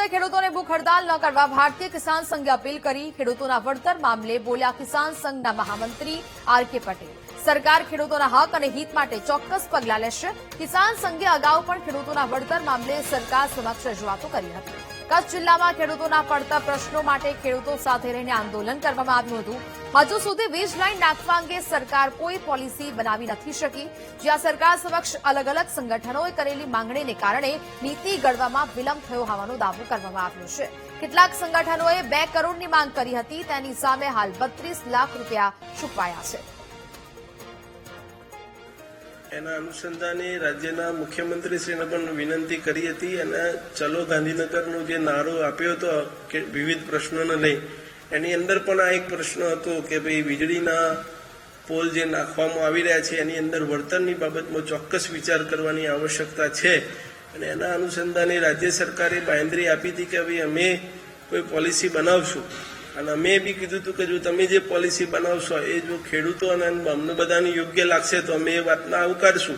ખેડૂતોએ ખેડૂતોને ભૂખ હડતાલ ન કરવા ભારતીય કિસાન સંઘે અપીલ કરી। ખેડૂતોના વળતર મામલે બોલ્યા કિસાન સંઘના મહામંત્રી આર.કે. પટેલ। સરકાર ખેડૂતોના હક અને હિત માટે ચોક્કસ પગલાં લેશે। કિસાન સંઘે અગાઉ પણ ખેડૂતોના વળતર મામલે સરકાર સમક્ષ રજૂઆતો કરી હતી। કચ્છ જિલ્લામાં ખેડૂતોના પડતા પ્રશ્નો માટે ખેડૂતો સાથે રહીને આંદોલન કરવામાં આવ્યું હતું। હજુ સુધી વીજ લાઇન નાખવા અંગે સરકાર કોઈ પોલિસી બનાવી નથી શકી। જ્યાં સરકાર સમક્ષ અલગ અલગ સંગઠનોએ કરેલી માંગણીને કારણે નીતિ ઘડવામાં વિલંબ થયો હોવાનો દાવો કરવામાં આવ્યો છે। કેટલાક સંગઠનોએ 2 કરોડની માંગ કરી હતી, તેની સામે હાલ 32 લાખ રૂપિયા ચૂકવાયા છે। એના અનુસંધાને રાજ્યના મુખ્યમંત્રીશ્રીને પણ વિનંતી કરી હતી અને ચલો ગાંધીનગરનો જે નારો આપ્યો હતો કે વિવિધ પ્રશ્નોને લઈ, એની અંદર પણ આ એક પ્રશ્ન હતો કે ભાઈ વીજળીના પોલ જે નાખવામાં આવી રહ્યા છે એની અંદર વળતરની બાબતમાં ચોક્કસ વિચાર કરવાની આવશ્યકતા છે। અને એના અનુસંધાને રાજ્ય સરકારે બાંયધરી આપી હતી કે ભાઈ અમે કોઈ પોલિસી બનાવશું અને અમે બી કીધું હતું કે જો તમે જે પોલિસી બનાવશો એ જો ખેડૂતો અને અમને બધાને યોગ્ય લાગશે તો અમે એ વાતને આવકારશું,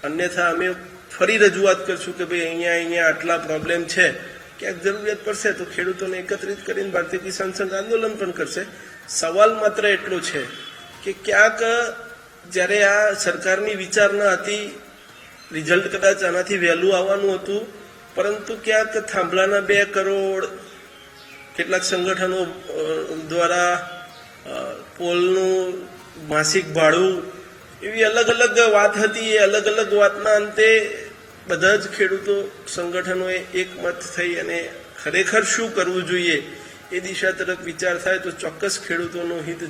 અન્યથા અમે ફરી રજૂઆત કરશું કે ભાઈ અહીંયા આટલા પ્રોબ્લેમ છે, ક્યાંક જરૂરિયાત પડશે તો ખેડૂતોને એકત્રિત કરીને ભારતીય કિસાન સંઘ આંદોલન પણ કરશે। સવાલ માત્ર એટલો છે કે ક્યાંક જ્યારે આ સરકારની વિચારણા હતી, રિઝલ્ટ કદાચ આનાથી વહેલું આવવાનું હતું, પરંતુ ક્યાંક થાંભલાના 2 કરોડ, કેટલાક સંગઠનો દ્વારા પોલનું માસિક ભાડું, એવી અલગ અલગ વાત હતી। એ અલગ અલગ વાતના અંતે બધા જ ખેડૂતો સંગઠનોએ એકમત થઈ અને ખરેખર શું કરવું જોઈએ એ દિશા તરફ વિચાર થાય તો ચોક્કસ ખેડૂતોનું હિત